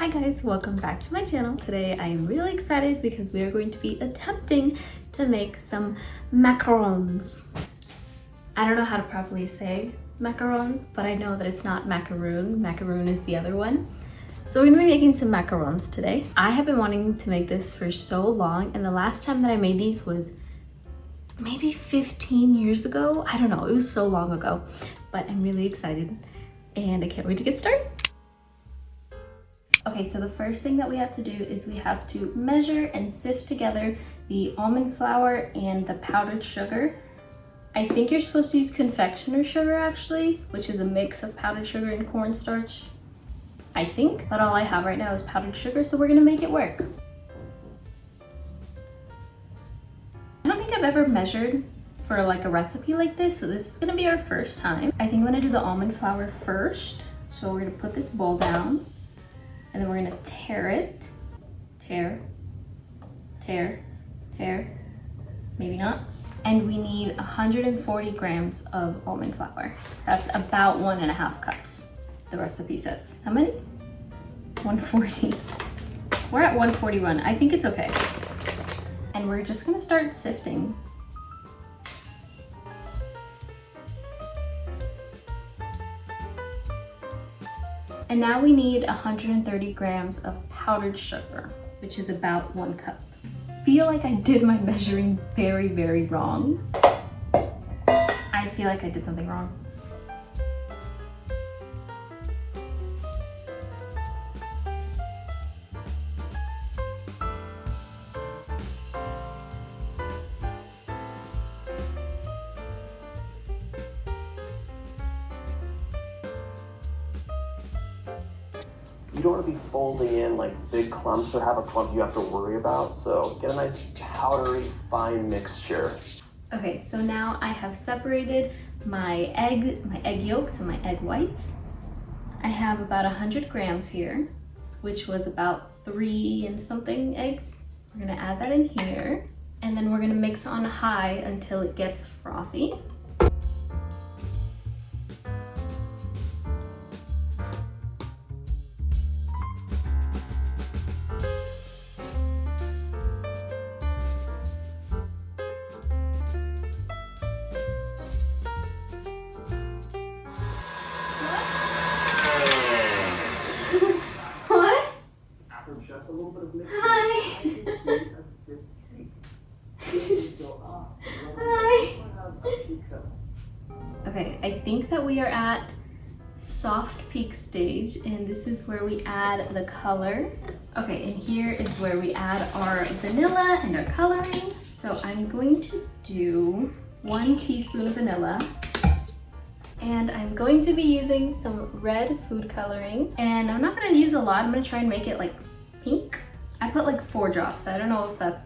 Hi guys, welcome back to my channel. Today I am really excited because we are going to be attempting to make some macarons. I don't know how to properly say macarons, but I know that it's not macaroon. Macaroon is the other one. So we're gonna be making some macarons today. I have been wanting to make this for so long, and the last time that I made these was maybe 15 years ago. I don't know, it was so long ago, but I'm really excited and I can't wait to get started. Okay, so the first thing that we have to do is we have to measure and sift together the almond flour and the powdered sugar. I think you're supposed to use confectioner sugar actually, which is a mix of powdered sugar and cornstarch, I think. But all I have right now is powdered sugar, so we're gonna make it work. I don't think I've ever measured for like a recipe like this, so this is gonna be our first time. I think I'm gonna do the almond flour first. So we're gonna put this bowl down. And then we're gonna tear it. Tear, maybe not. And we need 140 grams of almond flour. That's about 1.5 cups, the recipe says. How many? 140. We're at 141, I think it's okay. And we're just gonna start sifting. And now we need 130 grams of powdered sugar, which is about 1 cup. I feel like I did my measuring very, very wrong. I feel like I did something wrong. You don't want to be folding in like big clumps or have a clump you have to worry about. So get a nice powdery fine mixture. Okay, so now I have separated my egg yolks and my egg whites. I have about 100 grams here, which was about 3 and something eggs. We're gonna add that in here, and then we're gonna mix on high until it gets frothy. Hi. Hi. Okay, I think that we are at soft peak stage, and this is where we add the color. Okay, and here is where we add our vanilla and our coloring. So I'm going to do 1 teaspoon of vanilla. And I'm going to be using some red food coloring. And I'm not gonna use a lot, I'm gonna try and make it like pink. I put like 4 drops. I don't know if that's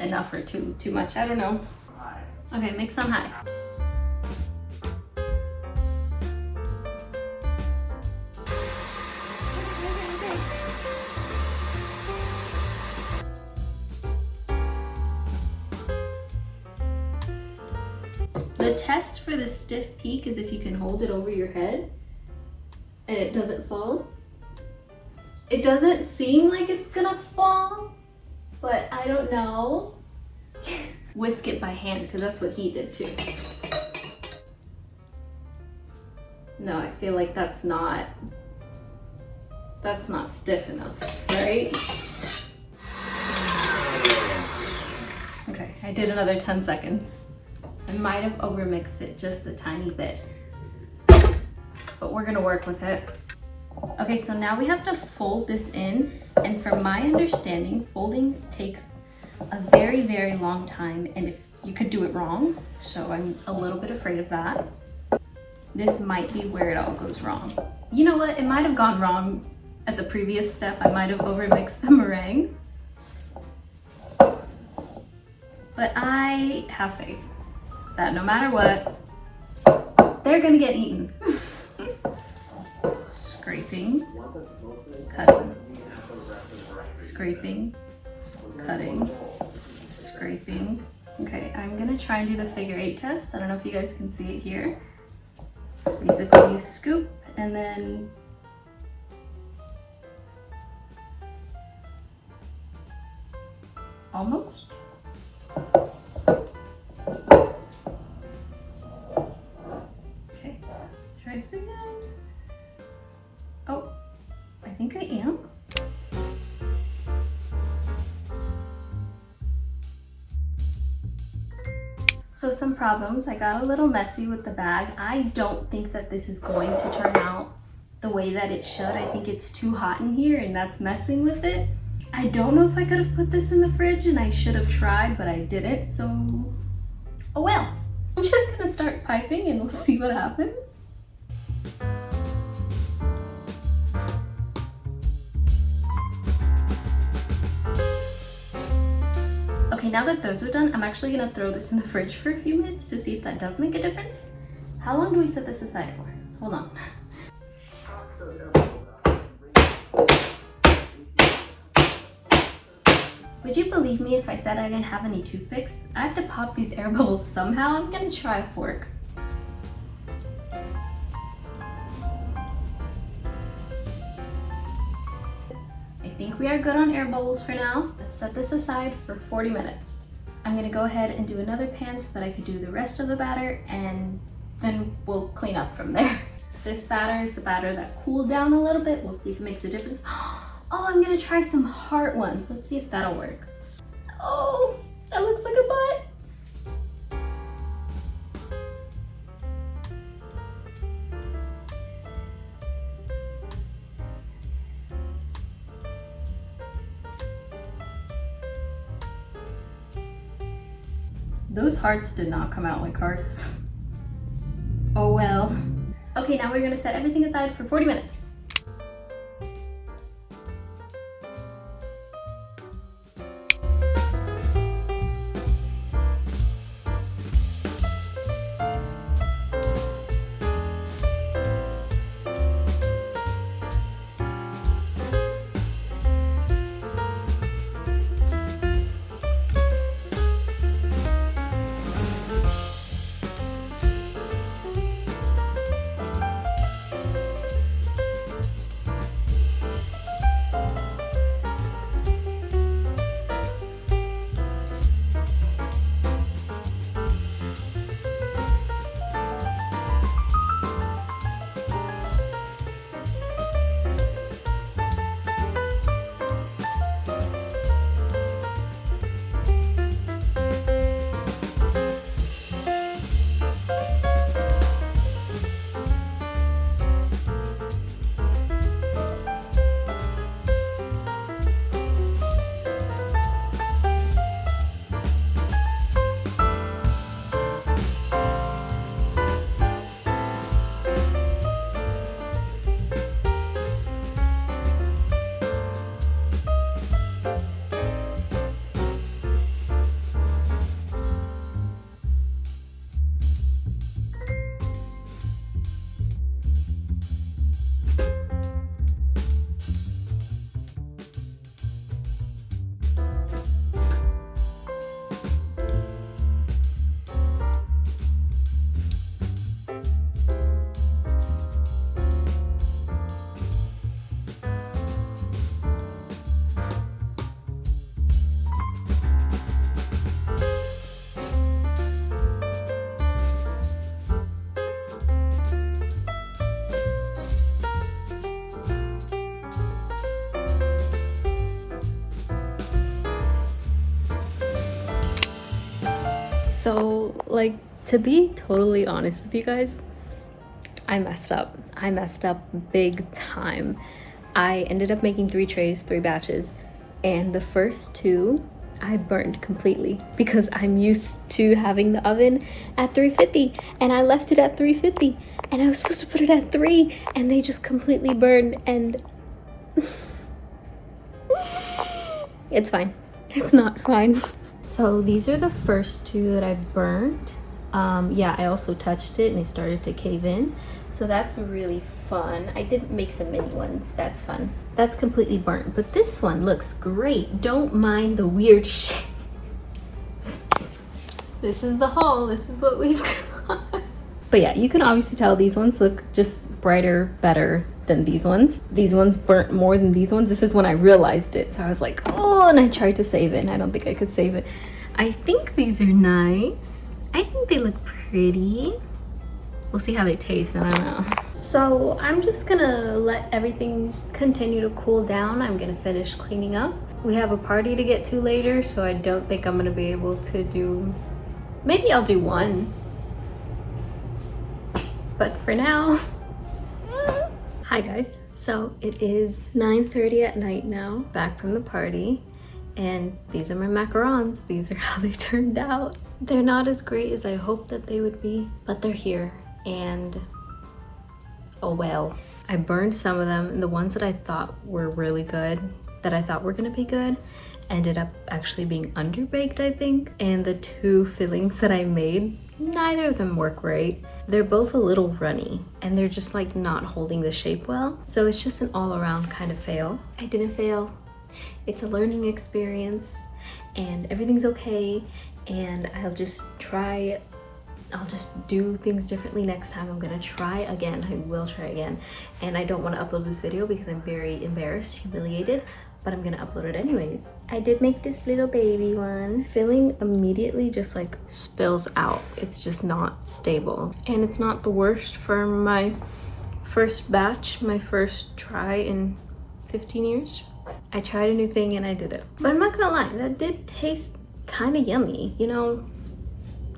enough or too much. I don't know. Okay, mix on high. The test for the stiff peak is if you can hold it over your head and it doesn't fall. It doesn't seem like it's gonna fall, but I don't know. Whisk it by hand, because that's what he did too. No, I feel like that's not stiff enough, right? Okay, I did another 10 seconds. I might have overmixed it just a tiny bit, but we're gonna work with it. Okay, so now we have to fold this in, and from my understanding, folding takes a very, very long time, and you could do it wrong, so I'm a little bit afraid of that. This might be where it all goes wrong. You know what, it might have gone wrong at the previous step. I might have overmixed the meringue, but I have faith that no matter what, they're gonna get eaten. Scraping, cutting, scraping, cutting, scraping. Okay, I'm gonna try and do the figure 8 test. I don't know if you guys can see it here. Basically you scoop and then Almost. Okay, try this again. Oh, I think I am. So some problems. I got a little messy with the bag. I don't think that this is going to turn out the way that it should. I think it's too hot in here and that's messing with it. I don't know if I could have put this in the fridge, and I should have tried, but I didn't, so oh well. I'm just gonna start piping and we'll see what happens. Okay, now that those are done, I'm actually gonna throw this in the fridge for a few minutes to see if that does make a difference. How long do we set this aside for? Hold on. Would you believe me if I said I didn't have any toothpicks? I have to pop these air bubbles somehow. I'm gonna try a fork. I think we are good on air bubbles for now. Let's set this aside for 40 minutes. I'm gonna go ahead and do another pan so that I could do the rest of the batter, and then we'll clean up from there. This batter is the batter that cooled down a little bit. We'll see if it makes a difference. Oh, I'm gonna try some heart ones. Let's see if that'll work. Oh, that looks like a butt. Those hearts did not come out like hearts. Oh well. Okay, now we're gonna set everything aside for 40 minutes. So, like, to be totally honest with you guys, I messed up. I messed up big time. I ended up making 3 trays, 3 batches, and the first 2 I burned completely because I'm used to having the oven at 350 and I left it at 350 and I was supposed to put it at 3 and they just completely burned, and it's fine. It's not fine. So these are the first 2 that I burnt. Yeah, I also touched it and it started to cave in. So that's really fun. I did make some mini ones. That's fun. That's completely burnt, but this one looks great. Don't mind the weird shape. This is the haul. This is what we've got. But yeah, you can obviously tell these ones look just brighter, better, than these ones. These ones burnt more than these ones. This is when I realized it. So I was like, oh, and I tried to save it, and I don't think I could save it. I think these are nice. I think they look pretty. We'll see how they taste, I don't know. So I'm just gonna let everything continue to cool down. I'm gonna finish cleaning up. We have a party to get to later, so I don't think I'm gonna be able to do, maybe I'll do one. But for now, hi guys. So it is 9:30 at night now, back from the party. And these are my macarons. These are how they turned out. They're not as great as I hoped that they would be, but they're here. And oh well. I burned some of them, and the ones that I thought were really good, that I thought were gonna be good, ended up actually being underbaked, I think. And the two fillings that I made, neither of them work great. They're both a little runny, and they're just like not holding the shape well. So it's just an all around kind of fail. I didn't fail. It's a learning experience, and everything's okay. And I'll just do things differently next time. I'm gonna try again. I will try again. And I don't want to upload this video because I'm very embarrassed, humiliated, but I'm gonna upload it anyways. I did make this little baby one. Filling immediately just like spills out. It's just not stable. And it's not the worst for my first batch, my first try in 15 years. I tried a new thing and I did it. But I'm not gonna lie, that did taste kind of yummy. You know,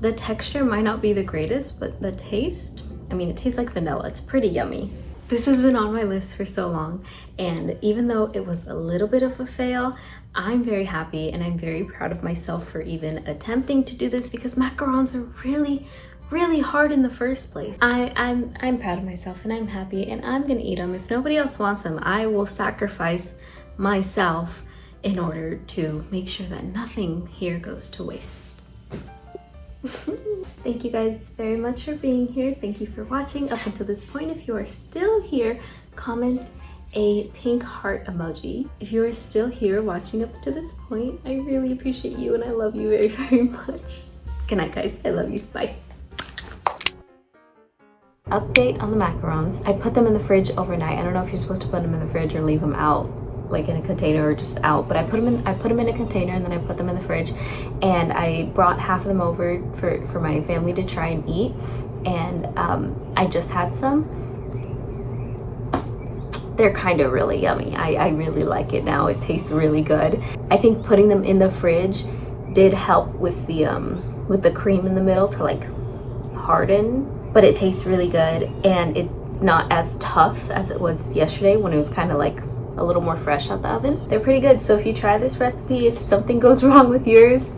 the texture might not be the greatest, but the taste, I mean, it tastes like vanilla. It's pretty yummy. This has been on my list for so long, and even though it was a little bit of a fail, I'm very happy and I'm very proud of myself for even attempting to do this, because macarons are really hard in the first place. I'm proud of myself and I'm happy, and I'm gonna eat them. If nobody else wants them, I will sacrifice myself in order to make sure that nothing here goes to waste. Thank you guys very much for being here. Thank you for watching up until this point. If you are still here, comment a pink heart emoji. If you are still here watching up to this point, I really appreciate you and I love you very much. Good night guys, I love you, bye. Update on the macarons. I put them in the fridge overnight. I don't know if you're supposed to put them in the fridge or leave them out, like in a container or just out, but I put them in a container and then I put them in the fridge, and I brought half of them over for my family to try and eat. And I just had some. They're kind of really yummy. I really like it now. It tastes really good. I think putting them in the fridge did help with the cream in the middle to like harden, but it tastes really good, and it's not as tough as it was yesterday when it was kind of like a little more fresh out the oven. They're pretty good. So if you try this recipe, if something goes wrong with yours,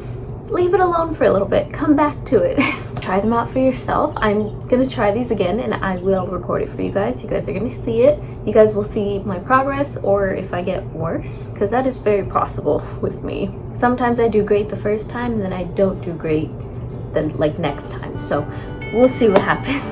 leave it alone for a little bit, come back to it. Try them out for yourself. I'm gonna try these again and I will record it for you guys. You guys are gonna see it. You guys will see my progress, or if I get worse, because that is very possible with me. Sometimes I do great the first time and then I don't do great the next time. So we'll see what happens.